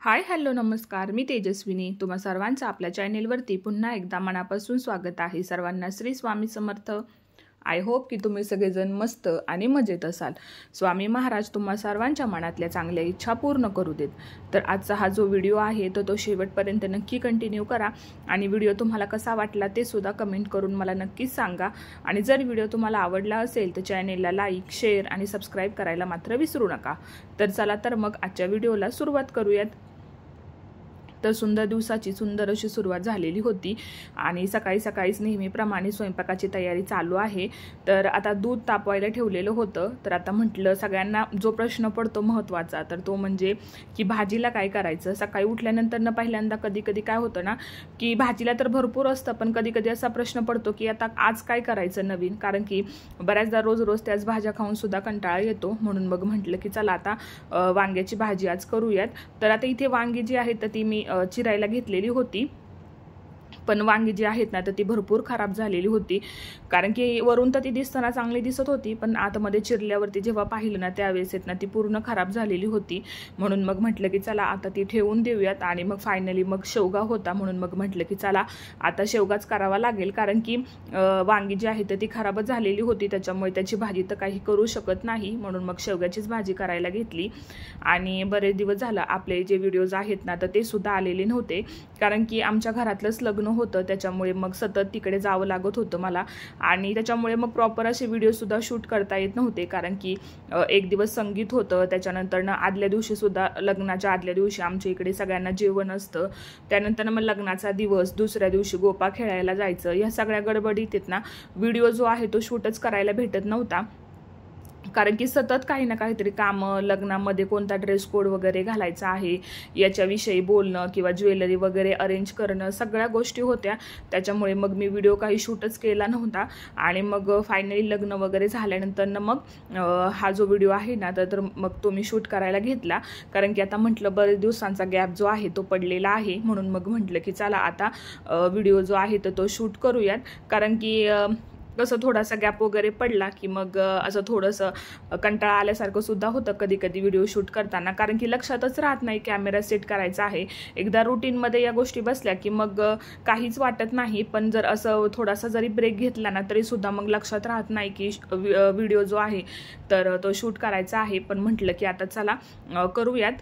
Hi hello नमस्कार, मी तेजस्विनी. तुम्हा सर्वांचं आपल्या चॅनेलवरती पुन्हा एकदा मनापासून स्वागत आहे. सर्वांना श्री स्वामी समर्थ. आय होप की तुम्ही सगळेजण मस्त आणि मजेत असाल. स्वामी महाराज तुम्हा सर्वांच्या मनातल्या चांगल्या इच्छा पूर्ण करू देत. तर आजचा हा जो व्हिडिओ आहे तो शेवटपर्यंत नक्की कंटिन्यू करा आणि व्हिडिओ तुम्हाला कसा वाटला ते सुद्धा कमेंट करून मला नक्कीच सांगा. आणि जर व्हिडिओ तुम्हाला आवडला असेल तर चॅनेलला लाईक, शेअर आणि सबस्क्राईब करायला मात्र विसरू नका. तर चला तर मग आजच्या व्हिडिओला सुरुवात करूयात. तर सुंदर दिवसाची सुंदर अशी सुरुवात झालेली होती आणि सकाळी सकाळीच नेहमीप्रमाणे स्वयंपाकाची तयारी चालू आहे. तर आता दूध तापवायला ठेवलेलं होतं. तर आता म्हटलं सगळ्यांना जो प्रश्न पडतो महत्त्वाचा तर तो म्हणजे की भाजीला काय करायचं. सकाळी उठल्यानंतर न पहिल्यांदा कधी कधी काय होतं ना की भाजीला तर भरपूर असतं, पण कधी कधी असा प्रश्न पडतो की आता आज काय करायचं नवीन, कारण की बऱ्याचदा रोज रोज त्याच भाज्या खाऊन सुद्धा कंटाळा येतो. म्हणून मग म्हटलं की चला आता वांग्याची भाजी आज करूयात. तर आता इथे वांगी जी आहेत तर ती मी चिरायला घेतलेली होती, पण वांगी जी आहेत ना तर ती भरपूर खराब झालेली होती. कारण की वरून तर ती दिसताना चांगली दिसत होती, पण आतमध्ये चिरल्यावरती जेव्हा पाहिलं ना त्यावेळेस ना ती पूर्ण खराब झालेली होती. म्हणून मग म्हटलं की चला आता ती ठेवून देऊयात. आणि मग फायनली मग शेवगा होता, म्हणून मग म्हटलं की चला आता शेवगाच करावा लागेल. कारण की वांगी जी आहे तर ती खराबच झालेली होती, त्याच्यामुळे त्याची भाजी तर काही करू शकत नाही. म्हणून मग शेवगाचीच भाजी करायला घेतली. आणि बरेच दिवस झालं आपले जे व्हिडिओज आहेत ना तर ते सुद्धा आलेले नव्हते, कारण की आमच्या घरातलंच लग्न होतं, त्याच्यामुळे मग सतत तिकडे जावं लागत होतं मला. आणि त्याच्यामुळे मग प्रॉपर असे व्हिडिओसुद्धा शूट करता येत नव्हते. कारण की एक दिवस संगीत होतं, त्याच्यानंतर आदल्या दिवशी सुद्धा लग्नाच्या आदल्या दिवशी आमच्या इकडे सगळ्यांना जेवण असतं. त्यानंतर मग लग्नाचा दिवस, दुसऱ्या दिवशी गोपा खेळायला जायचं. या सगळ्या गडबडीत ना व्हिडिओ जो आहे तो शूटच करायला भेटत नव्हता. कारण की सतत काही ना काहीतरी कामं, लग्नामध्ये कोणता ड्रेस कोड वगैरे घालायचा आहे याच्याविषयी बोलणं किंवा ज्वेलरी वगैरे अरेंज करणं, सगळ्या गोष्टी होत्या. त्याच्यामुळे मग मी व्हिडिओ काही शूटच केला नव्हता. आणि मग फायनली लग्न वगैरे झाल्यानंतर मग हा जो व्हिडिओ आहे ना तर मग तो मी शूट करायला घेतला. कारण की आता म्हटलं बरेच दिवसांचा गॅप जो आहे तो पडलेला आहे, म्हणून मग म्हटलं की चला आता व्हिडिओ जो आहे तर तो शूट करूयात. कारण की कसं थोडासा गॅप वगैरे पडला की मग असं थोडंसं कंटाळा आल्यासारखं सुद्धा होतं कधी कधी व्हिडिओ शूट करताना. कारण की लक्षातच राहत नाही कॅमेरा सेट करायचा आहे. एकदा रुटीनमध्ये या गोष्टी बसल्या की मग काहीच वाटत नाही, पण जर असं थोडासा जरी ब्रेक घेतला ना तरी सुद्धा मग लक्षात राहत नाही की व्हिडिओ जो आहे तर तो शूट करायचा आहे. पण म्हटलं की आता चला करूयात.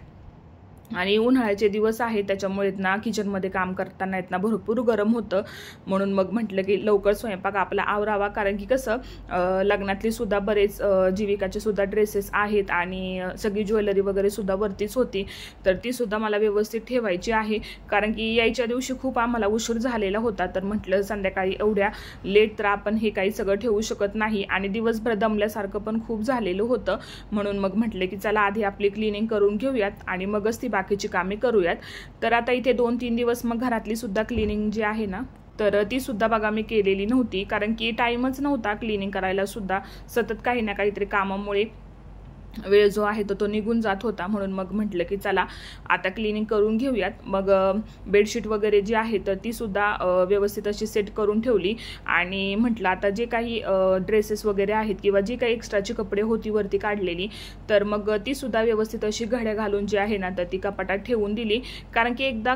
आणि उन्हाळ्याचे दिवस आहेत, त्याच्यामुळे ना किचनमध्ये काम करताना ना भरपूर गरम होतं. म्हणून मग म्हटलं की लवकर स्वयंपाक आपला आवरावा. कारण की कसं लग्नातली सुद्धा बरेच जीविकाचे सुद्धा ड्रेसेस आहेत आणि सगळी ज्वेलरी वगैरे सुद्धा वरतीच होती, तर ती सुद्धा मला व्यवस्थित ठेवायची आहे. कारण की यायच्या दिवशी खूप आम्हाला उशीर झालेला होता, तर म्हटलं संध्याकाळी एवढ्या लेट तर आपण हे काही सगळं ठेवू शकत नाही. आणि दिवसभर दमल्यासारखं पण खूप झालेलं होतं. म्हणून मग म्हटलं की चला आधी आपली क्लिनिंग करून घेऊयात आणि मगच ती बाकीची कामे करूयात. तर आता इथे 2-3 दिवस मग घरातली सुद्धा क्लिनिंग जी आहे ना तर ती सुद्धा बघा मी केलेली नव्हती. कारण की टाईमच नव्हता क्लिनिंग करायला सुद्धा. सतत काही ना काहीतरी कामामुळे वेळ जो आहे तो निघून जात होता. म्हणून मग म्हटलं की चला आता क्लिनिंग करून घेऊयात. मग बेडशीट वगैरे जी आहे तर ती सुद्धा व्यवस्थित अशी सेट करून ठेवली. आणि म्हटलं आता जे काही ड्रेसेस वगैरे आहेत किंवा जी काही एक्स्ट्राची कपडे होती वरती काढलेली तर मग ती सुद्धा व्यवस्थित अशी घड्या घालून जी आहे ना तर ती कपाटात ठेवून दिली. कारण की एकदा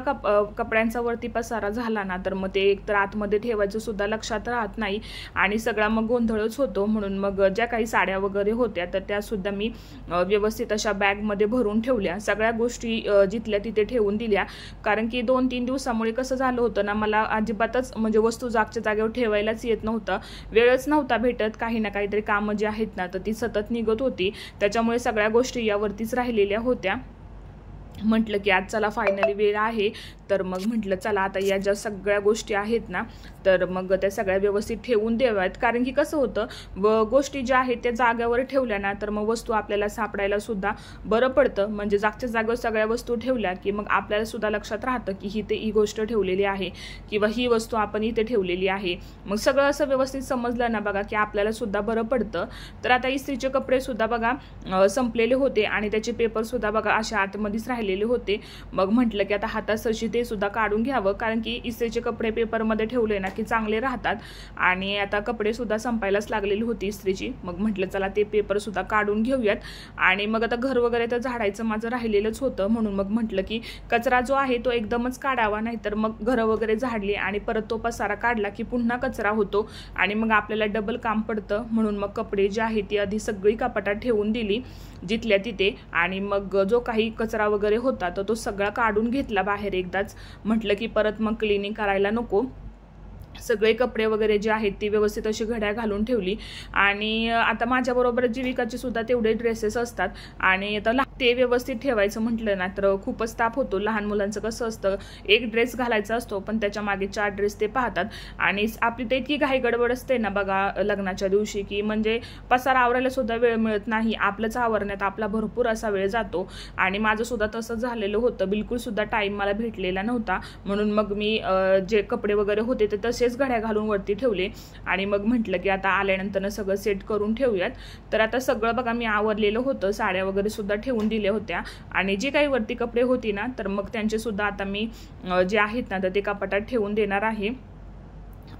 कपड्यांचा वरती पसारा झाला ना तर मग ते एकतर आतमध्ये ठेवायचं सुद्धा लक्षात राहत नाही आणि सगळा मग गोंधळच होतो. म्हणून मग ज्या काही साड्या वगैरे होत्या तर त्या सुद्धा मी व्यवस्थित अशा बॅगमध्ये भरून ठेवल्या. सगळ्या गोष्टी जिथल्या तिथे ठेवून दिल्या. कारण की 2-3 दिवसामुळे कसं झालं होतं ना मला अजिबातच म्हणजे वस्तू जागच्या जागेवर ठेवायलाच येत नव्हतं. वेळच नव्हता भेटत. काही ना काहीतरी कामं जी आहेत ना तर ती सतत निघत होती, त्याच्यामुळे सगळ्या गोष्टी यावरतीच राहिलेल्या होत्या. म्हटलं की आज चला फायनली वेळ आहे, तर मग म्हटलं चला आता या ज्या सगळ्या गोष्टी आहेत ना तर मग त्या सगळ्या व्यवस्थित ठेवून द्याव्यात. कारण की कसं होतं गोष्टी ज्या आहेत त्या जागेवर ठेवल्या ना तर मग वस्तू आपल्याला सापडायला सुद्धा बरं पडतं. म्हणजे जागच्या जागेवर सगळ्या वस्तू ठेवल्या की मग आपल्याला सुद्धा लक्षात राहतं की ही गोष्ट ठेवलेली आहे किंवा ही वस्तू आपण इथे ठेवलेली आहे. मग सगळं असं व्यवस्थित समजलं ना बघा की आपल्याला सुद्धा बरं पडतं. तर आता इस्त्रीचे कपडे सुद्धा बघा संपलेले होते आणि त्याचे पेपर सुद्धा बघा अशा आतमध्येच राहिलेले होते. मग म्हटलं की आता हातासरशी ते सुद्धा काढून घ्यावं, कारण की इस्त्रीचे कपडे पेपरमध्ये ठेवले ना की चांगले राहतात. आणि आता कपडे सुद्धा संपायलाच लागलेली होती इस्त्रीची. मग म्हटलं चला ते पेपर सुद्धा काढून घेऊयात. आणि मग आता घर वगैरे तर झाडायचं माझं राहिलेलंच होतं, म्हणून मग म्हटलं की कचरा जो आहे तो एकदमच काढावा, नाहीतर मग घरं वगैरे झाडली आणि परत तो पसारा काढला की पुन्हा कचरा होतो आणि मग आपल्याला डबल काम पडतं. म्हणून मग कपडे जी आहे ती आधी सगळी कपाटात ठेवून दिली जिथल्या तिथे. आणि मग जो काही कचरा वगैरे होता तर तो सगळा काढून घेतला बाहेर एकदाच. म्हटलं की परत मग क्लिनिंग करायला नको. सगळे कपडे वगैरे जे आहेत ती व्यवस्थित अशी घड्या घालून ठेवली. आणि आता माझ्याबरोबर जीविकाचे सुद्धा तेवढे ड्रेसेस असतात आणि आता ते व्यवस्थित ठेवायचं म्हटलं ना तर खूपच ताप होतो. लहान मुलांचं कसं असतं, एक ड्रेस घालायचा असतो पण त्याच्या मागे 4 ड्रेस ते पाहतात. आणि आपली तर इतकी घाई गडबड असते ना बघा लग्नाच्या दिवशी, की म्हणजे पसारा आवरायला सुद्धा वेळ मिळत नाही. आपलंच आवरण्यात आपला भरपूर असा वेळ जातो. आणि माझं सुद्धा तसं झालेलं होतं, बिलकुल सुद्धा टाईम मला भेटलेला नव्हता. म्हणून मग मी जे कपडे वगैरे होते ते तसेच घड्या घालून वरती ठेवले. आणि मग म्हटलं की आता आल्यानंतर सगळं सेट करून ठेवूयात. तर आता सगळं बघा मी आवरलेलं होतं, साड्या वगैरे सुद्धा ठेवून दिल्या होत्या. आणि जे काही वरती कपडे होती ना तर मग त्यांचे सुद्धा आता मी जे आहेत ना तर ते कपाटात ठेवून देणार आहे.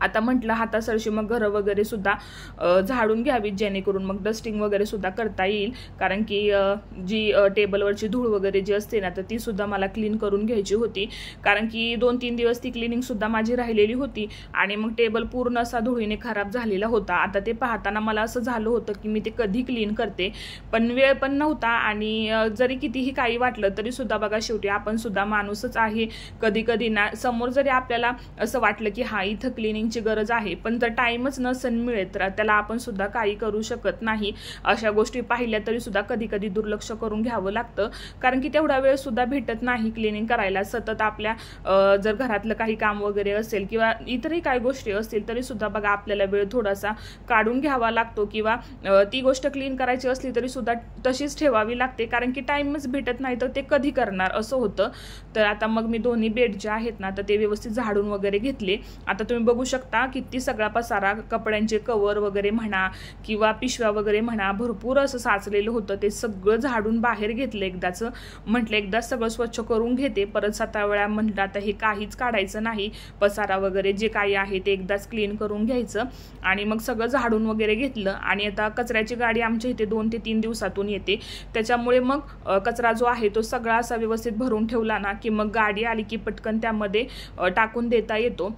आता म्हटलं हातासरशी मग घरं वगैरे सुद्धा झाडून घ्यावीत, जेणेकरून मग डस्टिंग वगैरे सुद्धा करता येईल. कारण की जी टेबलवरची धूळ वगैरे जी असते ना तर ती सुद्धा मला क्लीन करून घ्यायची होती. कारण की 2-3 दिवस ती क्लिनिंग सुद्धा माझी राहिलेली होती. आणि मग टेबल पूर्ण असा धुळीने खराब झालेला होता. आता ते पाहताना मला असं झालं होतं की मी ते कधी क्लीन करते, पण वेळ पण नव्हता. आणि जरी कितीही काही वाटलं तरी सुद्धा बघा शेवटी आपण सुद्धा माणूसच आहे. कधी कधी ना समोर जरी आपल्याला असं वाटलं की हा इथं क्लिनिंगची गरज आहे, पण जर टाइमच नसेल मिळत तर त्याला आपण सुद्धा काही करू शकत नाही. अशा गोष्टी पाहिल्या तरी सुद्धा कधी कधी दुर्लक्ष करून घ्यावं लागतं. कारण की तेवढा वेळ सुद्धा भेटत नाही क्लिनिंग करायला. सतत आपल्या जर घरातलं काही काम वगैरे असेल किंवा इतरही काही गोष्टी असतील तरी सुद्धा बघा आपल्याला वेळ थोडासा काढून घ्यावा लागतो. किंवा ती गोष्ट क्लीन करायची असली तरी सुद्धा तशीच ठेवावी लागते, कारण की टाइमच भेटत नाही तर ते कधी करणार असं होतं. तर आता मग मी दोन्ही बेड जे आहेत ना तर ते व्यवस्थित झाडून वगैरे घेतले. आता तुम्ही बघू शकता किती सगळा पसारा, कपड्यांचे कवर वगैरे म्हणा किंवा पिशव्या वगैरे म्हणा भरपूर असं साचलेलं होतं. ते सगळं झाडून बाहेर घेतलं एकदाच. म्हटलं एकदा सगळं स्वच्छ करून घेते, परत 7 वेळा म्हटलं आता हे काहीच काढायचं नाही. पसारा वगैरे जे काही आहे ते एकदाच क्लीन करून घ्यायचं. आणि मग सगळं झाडून वगैरे घेतलं. आणि आता कचऱ्याची गाडी आमच्या इथे 2 ते 3 दिवसातून येते, त्याच्यामुळे मग कचरा जो आहे तो सगळा असा व्यवस्थित भरून ठेवला ना की मग गाडी आली की पटकन त्यामध्ये टाकून देता येतो.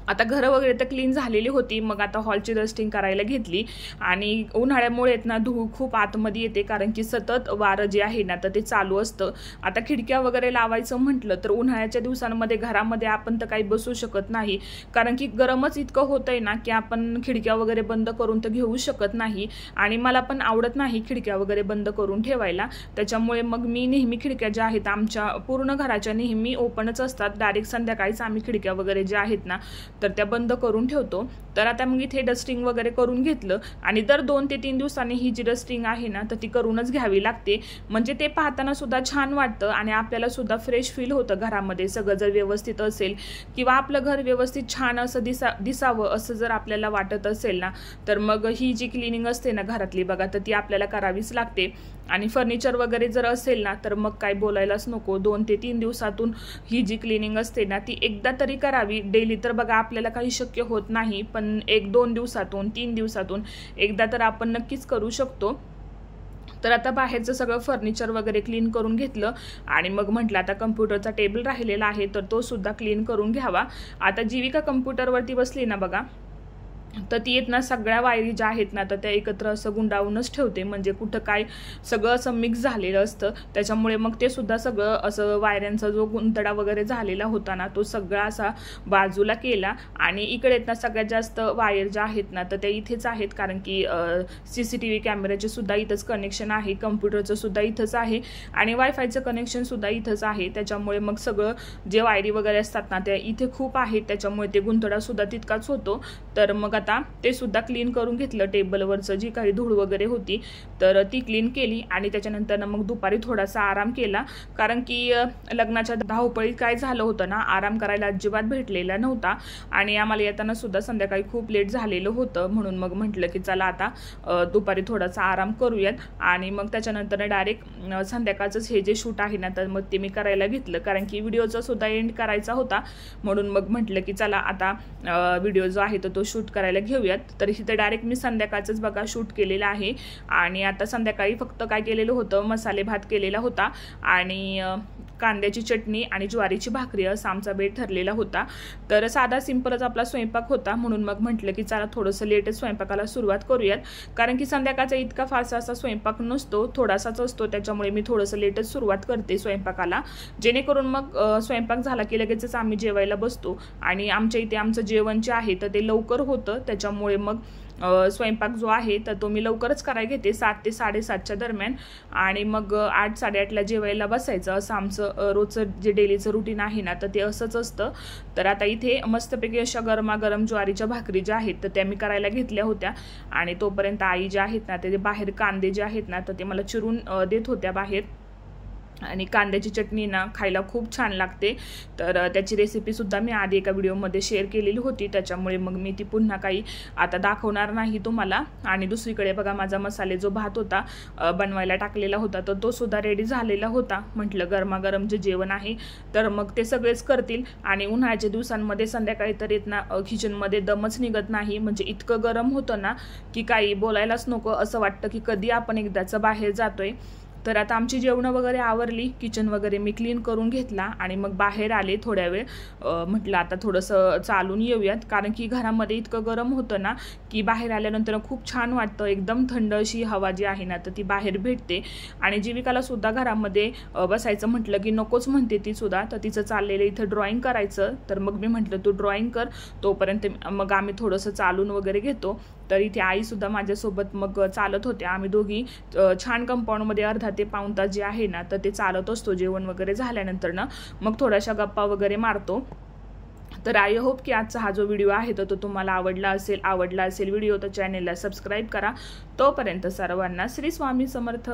आता घरं वगैरे तर क्लीन झालेली होती. मग आता हॉलची डस्टिंग करायला घेतली. आणि उन्हाळ्यामुळे ना धूळ खूप आतमध्ये येते, कारण की सतत वारं जे आहे ना तर ते चालू असतं. आता खिडक्या वगैरे लावायचं म्हटलं तर उन्हाळ्याच्या दिवसांमध्ये घरामध्ये आपण तर काही बसू शकत नाही, कारण की गरमच इतकं होतंय ना की आपण खिडक्या वगैरे बंद करून तर घेऊ शकत नाही. आणि मला पण आवडत नाही खिडक्या वगैरे बंद करून ठेवायला. त्याच्यामुळे मग मी नेहमी खिडक्या ज्या आहेत आमच्या पूर्ण घराच्या नेहमी ओपनच असतात. डायरेक्ट संध्याकाळीच आम्ही खिडक्या वगैरे ज्या आहेत ना तर त्या बंद करून ठेवतो. तर आता मग इथे डस्टिंग वगैरे करून घेतलं. आणि दर 2 ते 3 दिवसांनी ही जी डस्टिंग आहे ना तर ती करूनच घ्यावी लागते. म्हणजे ते पाहताना सुद्धा छान वाटतं आणि आपल्याला सुद्धा फ्रेश फील होतं घरामध्ये. सगळं जर व्यवस्थित असेल किंवा आपलं घर व्यवस्थित छान असं दिसावं असं जर आपल्याला वाटत असेल ना तर मग ही जी क्लिनिंग असते ना घरातली बघा तर ती आपल्याला करावीच लागते. आणि फर्निचर वगैरे जर असेल ना तर मग काय बोलायलाच नको. 2 ते 3 दिवसातून ही जी क्लिनिंग असते ना ती एकदा तरी करावी. डेली तर बघा आपल्याला काही शक्य होत नाही, पण 1-2 दिवसातून 3 दिवसातून एकदा तर आपण नक्कीच करू शकतो. तर आता बाहेरचं सगळं फर्निचर वगैरे क्लीन करून घेतलं. आणि मग म्हटलं आता कम्प्युटरचा टेबल राहिलेला आहे तर तो सुद्धा क्लीन करून घ्यावा. आता जीविका कम्प्युटरवरती बसली ना बघा तर ती येत ना सगळ्या वायरी ज्या आहेत ना तर त्या एकत्र असं गुंडाळूनच ठेवते. म्हणजे कुठं काय सगळं असं मिक्स झालेलं असतं, त्याच्यामुळे मग ते सुद्धा सगळं असं वायऱ्यांचा जो गुंतडा वगैरे झालेला होता ना तो सगळा असा बाजूला केला. आणि इकडे येत ना सगळ्यात जास्त वायर ज्या आहेत ना तर त्या इथेच आहेत, कारण की CCTV कॅमेऱ्याचे सुद्धा इथंच कनेक्शन आहे, कम्प्युटरचं सुद्धा इथंच आहे आणि वायफायचं कनेक्शन सुद्धा इथंच आहे. त्याच्यामुळे मग सगळं जे वायरी वगैरे असतात ना त्या इथे खूप आहेत, त्याच्यामुळे ते गुंतडा सुद्धा तितकाच होतो. तर मग आता ते सुद्धा क्लीन करून घेतलं. टेबलवरचं जी काही धूळ वगैरे होती तर ती क्लीन केली आणि त्याच्यानंतर मग दुपारी थोडासा आराम केला, कारण की लग्नाच्या धावपळीत काय झालं होतं ना, आराम करायला अजिबात भेटलेला नव्हता आणि आम्हाला येताना सुद्धा संध्याकाळी खूप लेट झालेलं होतं. म्हणून मग म्हटलं की चला आता दुपारी थोडासा आराम करूयात आणि मग त्याच्यानंतर डायरेक्ट संध्याकाळचंच हे जे शूट आहे ना तर मग ते मी करायला घेतलं, कारण की व्हिडिओचा सुद्धा एंड करायचा होता. म्हणून मग म्हटलं की चला आता व्हिडिओ जो आहे तो शूट करायला घेऊयात. तर इथे डायरेक्ट मी संध्याकाळचंच बघा शूट केलेलं आहे आणि आता संध्याकाळी फक्त काय केलेलं होतं, मसाले भात केलेला होता आणि कांद्याची चटणी आणि ज्वारीची भाकरी असा आमचा बेत ठरलेला होता. तर साधा सिंपलच आपला स्वयंपाक होता. म्हणून मग म्हटलं की चला थोडंसं लेटच स्वयंपाकाला सुरुवात करूयात, कारण की संध्याकाळचा इतका फास्ट असा स्वयंपाक नसतो, थोडासाच असतो. त्याच्यामुळे मी थोडंसं लेटच सुरुवात करते स्वयंपाकाला, जेणेकरून मग स्वयंपाक झाला की लगेचच आम्ही जेवायला बसतो. आणि आमच्या इथे आमचं जेवण जे आहे तर ते लवकर होतं, त्याच्यामुळे मग स्वयंपाक जो आहे तर तो मी लवकरच करायला घेते 7 ते 7:30च्या दरम्यान आणि मग 8-8:30ला जेवायला बसायचं. असं आमचं रोजचं जे डेलीचं रुटीन आहे ना तर ते असंच असतं. तर आता इथे मस्तपैकी अशा गरमागरम ज्वारीच्या भाकरी ज्या आहेत तर त्या मी करायला घेतल्या होत्या आणि तोपर्यंत आई ज्या आहेत ना ते बाहेर कांदे जे आहेत ना तर ते मला चिरून देत होत्या बाहेर. आणि कांद्याची चटणी ना खायला खूप छान लागते. तर त्याची रेसिपीसुद्धा मी आधी एका व्हिडिओमध्ये शेअर केलेली होती, त्याच्यामुळे मग मी ती पुन्हा काही आता दाखवणार नाही तुम्हाला. आणि दुसरीकडे बघा माझा मसाले जो भात होता बनवायला टाकलेला होता तर तो सुद्धा रेडी झालेला होता. म्हटलं गरमागरम जे जेवण आहे तर मग ते सगळेच करतील आणि उन्हाळ्याच्या दिवसांमध्ये संध्याकाळी तर येत ना किचनमध्ये दमच निघत नाही, म्हणजे इतकं गरम होतं ना की काही बोलायलाच नको, असं वाटतं की कधी आपण एकदाचं बाहेर जातोय. तर आता आमची जेवणं वगैरे आवरली, किचन वगैरे मी क्लीन करून घेतला आणि मग बाहेर आले थोड्या वेळ. म्हटलं आता थोडंसं चालून येऊयात, कारण की घरामध्ये इतकं गरम होतं ना की बाहेर आल्यानंतर खूप छान वाटतं. एकदम थंड अशी हवा जी आहे ना तर ती बाहेर भेटते. आणि जीविकाला सुद्धा घरामध्ये बसायचं म्हटलं की नकोच म्हणते ती सुद्धा. तर तिचं चाललेलं इथं ड्रॉइंग करायचं, तर मग मी म्हटलं तू ड्रॉइंग कर, तोपर्यंत मग आम्ही थोडंसं चालून वगैरे घेतो. तर इथे आईसुद्धा माझ्यासोबत मग चालत होत्या. आम्ही दोघी छान कंपाऊंडमध्ये अर्धा ते पाऊण तास जे आहे ना तर ते चालत असतो जेवण वगैरे झाल्यानंतर ना, मग थोड्याशा गप्पा वगैरे मारतो. तर आय होप की आजचा हा जो व्हिडिओ आहे तो तुम्हाला आवडला असेल व्हिडिओ तर चॅनेलला सबस्क्राईब करा. तोपर्यंत सर्वांना श्री स्वामी समर्थ.